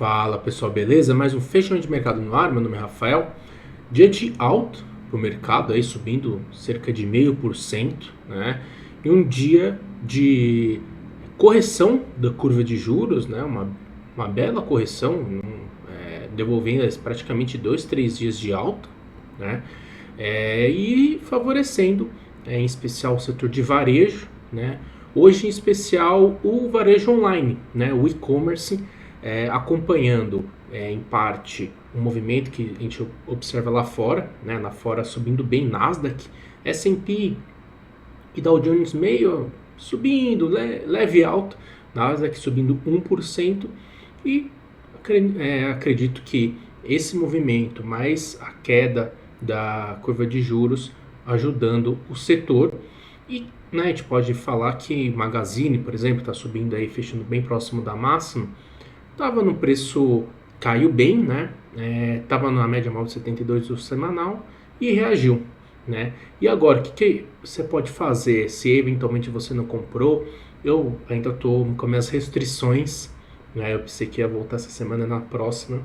Fala pessoal, beleza? Mais um fechamento de mercado no ar, meu nome é Rafael. Dia de alta para o mercado, aí subindo cerca de 0,5%, né? E um dia de correção da curva de juros, né? Uma bela correção, devolvendo praticamente 2, 3 dias de alta, né? E favorecendo, em especial, o setor de varejo, né? Hoje, em especial, o varejo online, né? O e-commerce, acompanhando, em parte, um movimento que a gente observa lá fora, né? Lá fora subindo bem Nasdaq, S&P e Dow Jones meio subindo, leve alta, Nasdaq subindo 1%, e acredito que esse movimento, mais a queda da curva de juros, ajudando o setor. E, né, a gente pode falar que Magazine, por exemplo, está subindo aí, fechando bem próximo da máxima, estava no preço, caiu bem, né? Estava na média móvel de 72 do semanal e reagiu, né? E agora, o que você pode fazer se eventualmente você não comprou? Eu ainda estou com minhas restrições, né? Eu pensei que ia voltar essa semana, na próxima.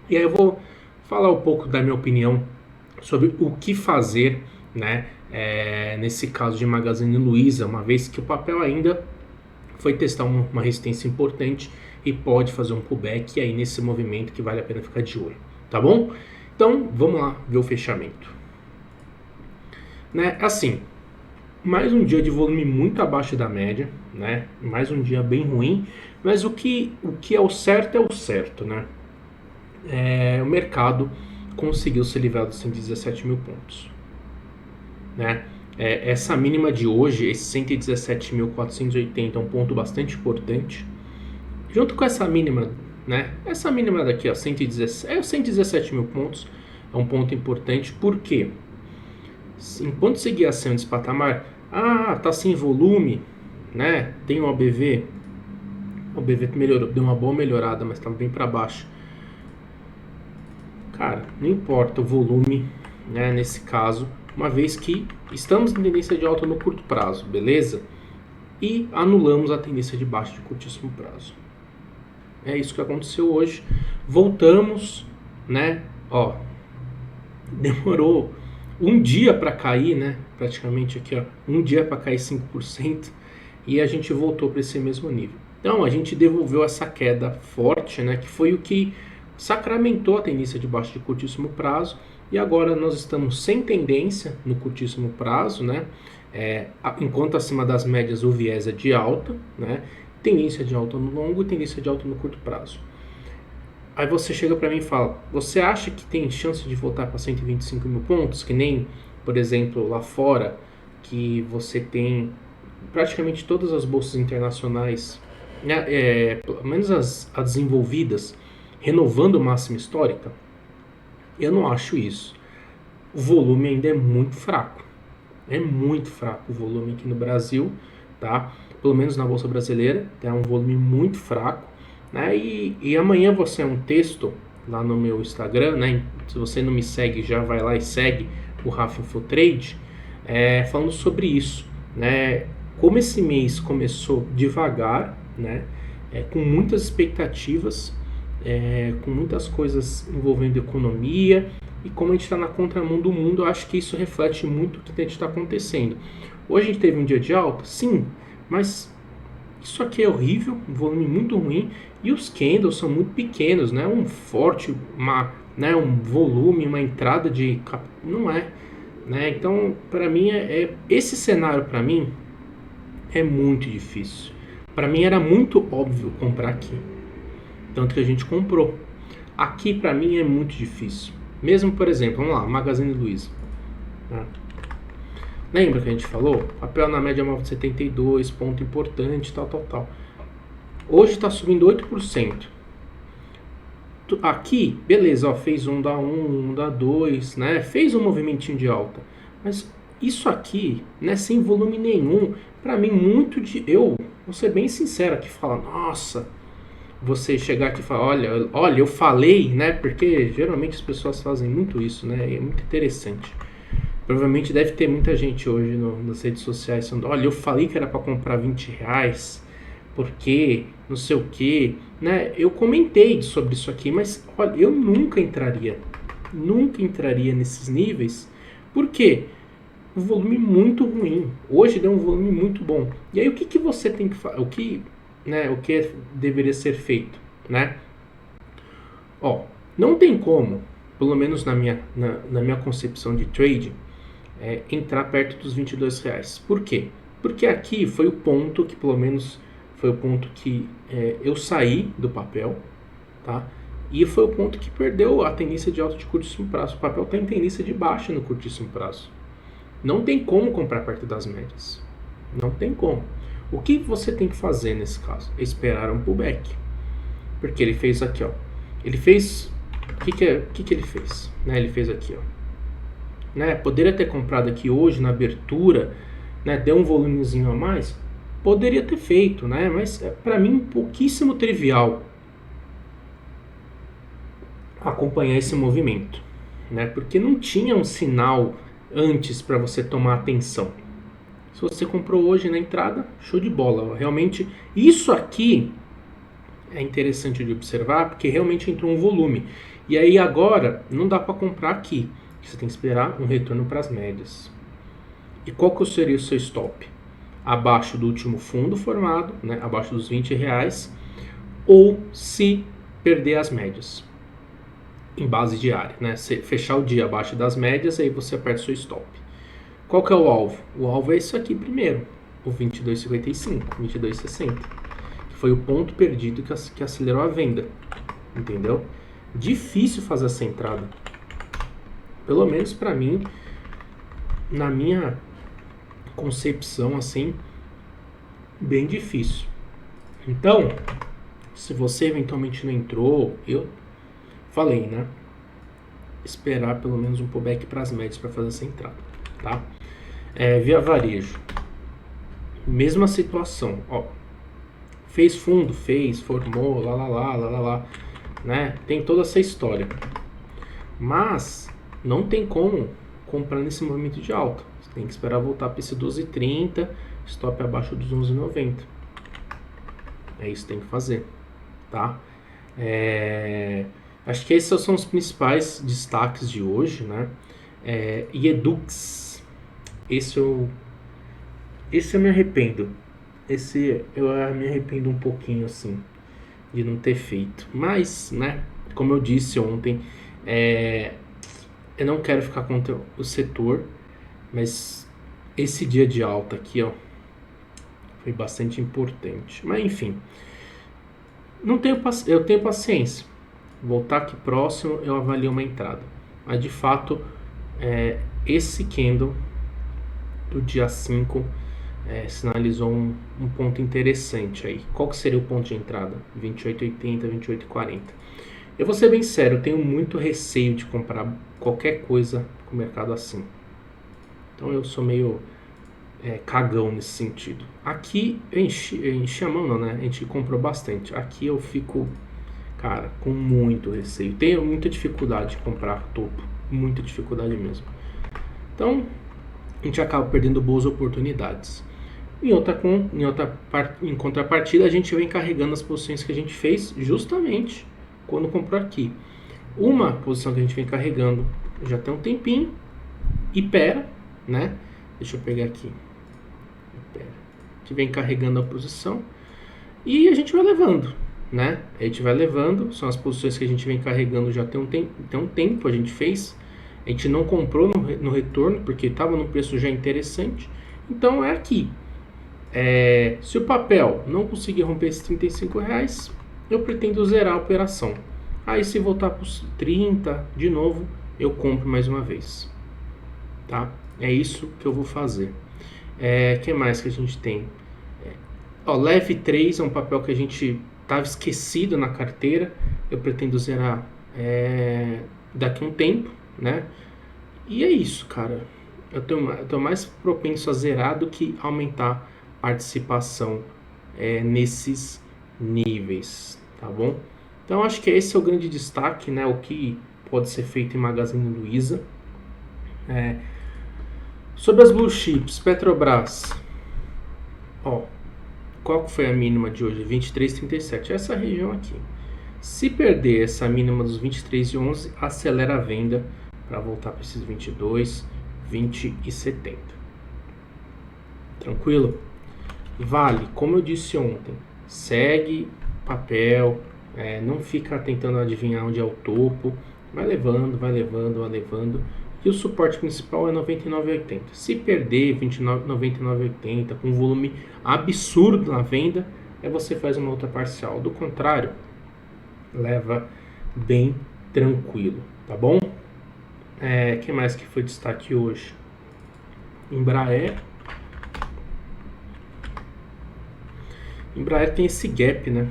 E aí eu vou falar um pouco da minha opinião sobre o que fazer, né? Nesse caso de Magazine Luiza, uma vez que o papel ainda foi testar uma resistência importante e pode fazer um pullback aí nesse movimento que vale a pena ficar de olho, tá bom? Então vamos lá ver o fechamento, né? Assim, mais um dia de volume muito abaixo da média, né? Mais um dia bem ruim, mas o que é o certo, né? O mercado conseguiu se livrar dos 117 mil pontos, né? Essa mínima de hoje, esse 117.480, é um ponto bastante importante. Junto com essa mínima, né? Essa mínima daqui, ó, 117 mil pontos, é um ponto importante, porque enquanto seguir acima desse patamar, tá sem volume, né? Tem um OBV, o OBV melhorou, deu uma boa melhorada, mas tá bem para baixo. Cara, não importa o volume, né? Nesse caso, uma vez que estamos em tendência de alta no curto prazo, beleza? E anulamos a tendência de baixa de curtíssimo prazo. É isso que aconteceu hoje. Voltamos, né? Ó, demorou um dia para cair, né? Praticamente aqui, ó, um dia para cair 5%, e a gente voltou para esse mesmo nível. Então, a gente devolveu essa queda forte, né? Que foi o que sacramentou a tendência de baixa de curtíssimo prazo. E agora nós estamos sem tendência no curtíssimo prazo, né? Enquanto acima das médias o viés é de alta, né? Tendência de alta no longo e tendência de alta no curto prazo. Aí você chega para mim e fala, você acha que tem chance de voltar para 125 mil pontos? Que nem, por exemplo, lá fora, que você tem praticamente todas as bolsas internacionais, né? Pelo menos as desenvolvidas, renovando máxima histórica? Eu não acho isso. O volume ainda é muito fraco. É muito fraco o volume aqui no Brasil, tá? Pelo menos na Bolsa Brasileira, é um volume muito fraco, né? E amanhã vou ser um texto lá no meu Instagram, né? Se você não me segue, já vai lá e segue o Rafa Infotrade, falando sobre isso, né? Como esse mês começou devagar, né? Com muitas expectativas, com muitas coisas envolvendo economia, e como a gente está na contramão do mundo, eu acho que isso reflete muito o que está acontecendo. Hoje a gente teve um dia de alta, sim, mas isso aqui é horrível, um volume muito ruim, e os candles são muito pequenos, né? Um forte, um volume, uma entrada de não é, né? Então, para mim, esse cenário para mim é muito difícil. Para mim era muito óbvio comprar aqui, tanto que a gente comprou. Aqui para mim é muito difícil. Mesmo, por exemplo, vamos lá, Magazine Luiza, né? Lembra que a gente falou? Papel na média móvel de 72, ponto importante, tal. Hoje está subindo 8%. Aqui, beleza, ó, fez dá 1, dá 2, né? Fez um movimentinho de alta. Mas isso aqui, né, sem volume nenhum, para mim eu vou ser bem sincero aqui, falar, nossa, você chegar aqui e falar, olha, eu falei, né? Porque geralmente as pessoas fazem muito isso, né? É muito interessante. Provavelmente deve ter muita gente hoje nas redes sociais falando, olha, eu falei que era para comprar R$20, porque não sei o que, né? Eu comentei sobre isso aqui, mas olha, eu nunca entraria nesses níveis. Por quê? Um volume muito ruim. Hoje deu um volume muito bom. E aí o que, que você tem que fazer? O que deveria ser feito, né? Ó, não tem como, pelo menos na minha concepção de trade, entrar perto dos R$ 22. Por quê? Porque aqui foi o ponto que, pelo menos, foi o ponto que eu saí do papel, tá? E foi o ponto que perdeu a tendência de alta de curtíssimo prazo. O papel está em tendência de baixa no curtíssimo prazo. Não tem como comprar perto das médias. Não tem como. O que você tem que fazer nesse caso? É esperar um pullback. Porque ele fez aqui, ó. Ele fez... O que ele fez? Né? Ele fez aqui, ó. Né? Poderia ter comprado aqui hoje na abertura, né? Deu um volumezinho a mais. Poderia ter feito, né? Mas para mim pouquíssimo trivial acompanhar esse movimento, né? Porque não tinha um sinal antes para você tomar atenção. Se você comprou hoje na entrada, show de bola. Realmente, isso aqui é interessante de observar, porque realmente entrou um volume. E aí agora, não dá para comprar aqui. Você tem que esperar um retorno para as médias. E qual que seria o seu stop? Abaixo do último fundo formado, né? Abaixo dos R$ 20, ou se perder as médias. Em base diária, né? Se fechar o dia abaixo das médias, aí você aperta o seu stop. Qual que é o alvo? O alvo é isso aqui primeiro, o 22,55, 22,60, que foi o ponto perdido que acelerou a venda, entendeu? Difícil fazer essa entrada, pelo menos para mim, na minha concepção, assim, bem difícil. Então, se você eventualmente não entrou, eu falei, né? Esperar pelo menos um pullback para as médias para fazer essa entrada, tá? Via varejo, mesma situação, ó. Fez fundo, formou, lá, né? Tem toda essa história. Mas não tem como comprar nesse movimento de alta. Você tem que esperar voltar para esse 12,30, stop abaixo dos 11,90. É isso que tem que fazer, tá? Acho que esses são os principais destaques de hoje, né? Edux, esse eu me arrependo. Esse eu me arrependo um pouquinho, assim, de não ter feito. Mas, né, como eu disse ontem, eu não quero ficar contra o setor, mas esse dia de alta aqui, ó, foi bastante importante. Mas, enfim, eu tenho paciência. Voltar aqui próximo, eu avalio uma entrada. Mas, de fato, esse candle do dia 5 sinalizou um ponto interessante aí. Qual que seria o ponto de entrada? 28,80, 28,40. Eu vou ser bem sério, eu tenho muito receio de comprar qualquer coisa com o mercado assim. Então eu sou meio cagão nesse sentido. Aqui eu enchi a mão, não, né? A gente comprou bastante. Aqui eu fico, cara, com muito receio. Tenho muita dificuldade de comprar topo. Muita dificuldade mesmo. Então, a gente acaba perdendo boas oportunidades. Em contrapartida, a gente vem carregando as posições que a gente fez justamente quando comprou aqui. Uma posição que a gente vem carregando já tem um tempinho, Ipera, né? Deixa eu pegar aqui. Ipera. A gente vem carregando a posição e a gente vai levando, né? A gente vai levando, são as posições que a gente vem carregando já tem um tempo, a gente fez. A gente não comprou no retorno porque estava num preço já interessante. Então é aqui. Se o papel não conseguir romper esses R$ 35, eu pretendo zerar a operação. Aí se voltar para os 30 de novo, eu compro mais uma vez. Tá? É isso que eu vou fazer. Que mais que a gente tem? Leve 3 é um papel que a gente estava esquecido na carteira. Eu pretendo zerar daqui a um tempo, né? E é isso, cara. Eu tô mais propenso a zerar do que aumentar participação nesses níveis, tá bom? Então acho que esse é o grande destaque, né? O que pode ser feito em Magazine Luiza. Sobre as blue chips, Petrobras, qual foi a mínima de hoje? 23,37. Essa região aqui. Se perder essa mínima dos 23,11, acelera a venda para voltar para esses 22, 20 e 70. Tranquilo? Vale, como eu disse ontem, segue papel, não fica tentando adivinhar onde é o topo, vai levando, vai levando, vai levando. E o suporte principal é 99,80. Se perder 99,80 com um volume absurdo na venda, você faz uma outra parcial. Do contrário, leva bem tranquilo, tá bom? Que mais que foi destaque hoje? Embraer tem esse gap, né?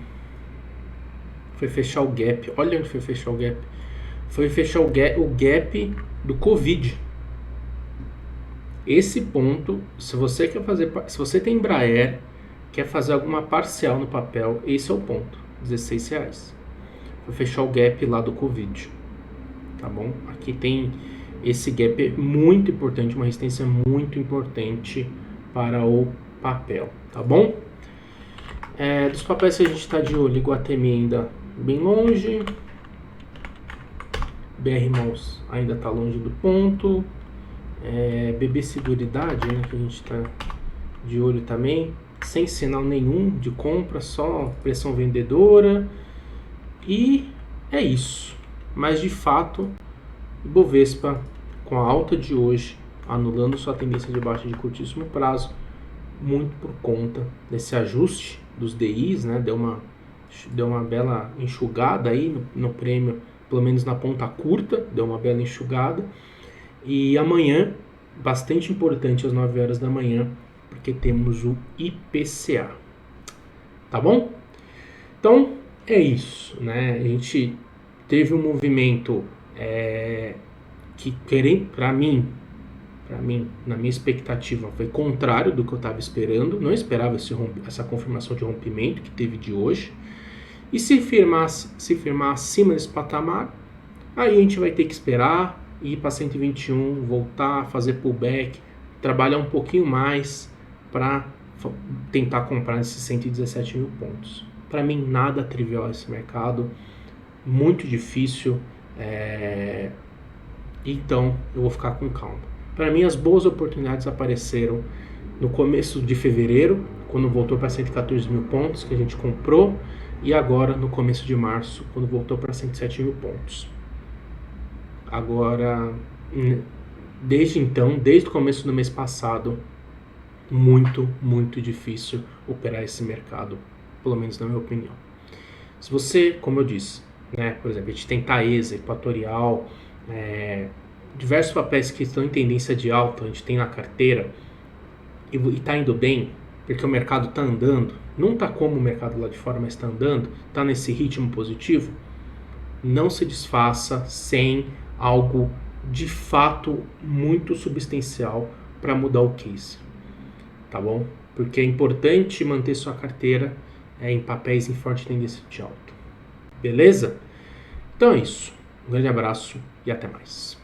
Foi fechar o gap. Olha onde foi fechar o gap. Foi fechar o gap do Covid. Esse ponto, se você tem Embraer, quer fazer alguma parcial no papel, esse é o ponto. R$16. Foi fechar o gap lá do Covid. Tá bom? Aqui tem esse gap muito importante, uma resistência muito importante para o papel. Tá bom? Dos papéis que a gente está de olho, Iguatemi ainda bem longe, BR Malls ainda está longe do ponto, BB Seguridade, né, que a gente está de olho também, sem sinal nenhum de compra, só pressão vendedora, e é isso. Mas de fato, Ibovespa com a alta de hoje, anulando sua tendência de baixa de curtíssimo prazo, muito por conta desse ajuste dos DIs, né? Deu uma bela enxugada aí no prêmio, pelo menos na ponta curta, deu uma bela enxugada. E amanhã, bastante importante às 9 horas da manhã, porque temos o IPCA. Tá bom? Então, é isso, né? A gente teve um movimento que, para mim, na minha expectativa, foi contrário do que eu estava esperando. Não esperava essa confirmação de rompimento que teve de hoje. E se firmar acima desse patamar, aí a gente vai ter que esperar, ir para 121, voltar, fazer pullback, trabalhar um pouquinho mais para tentar comprar esses 117 mil pontos. Para mim, nada trivial esse mercado, muito difícil, então eu vou ficar com calma. Para mim, as boas oportunidades apareceram no começo de fevereiro, quando voltou para 114 mil pontos, que a gente comprou, e agora no começo de março, quando voltou para 107 mil pontos. Agora, desde o começo do mês passado, muito, muito difícil operar esse mercado, pelo menos na minha opinião. Se você, como eu disse, né, por exemplo, a gente tem Taesa, Equatorial, diversos papéis que estão em tendência de alta, a gente tem na carteira, e está indo bem, porque o mercado está andando, não está como o mercado lá de fora, mas está andando, está nesse ritmo positivo, não se desfaça sem algo de fato muito substancial para mudar o case, tá bom? Porque é importante manter sua carteira em papéis em forte tendência de alta, beleza? Então é isso, um grande abraço e até mais.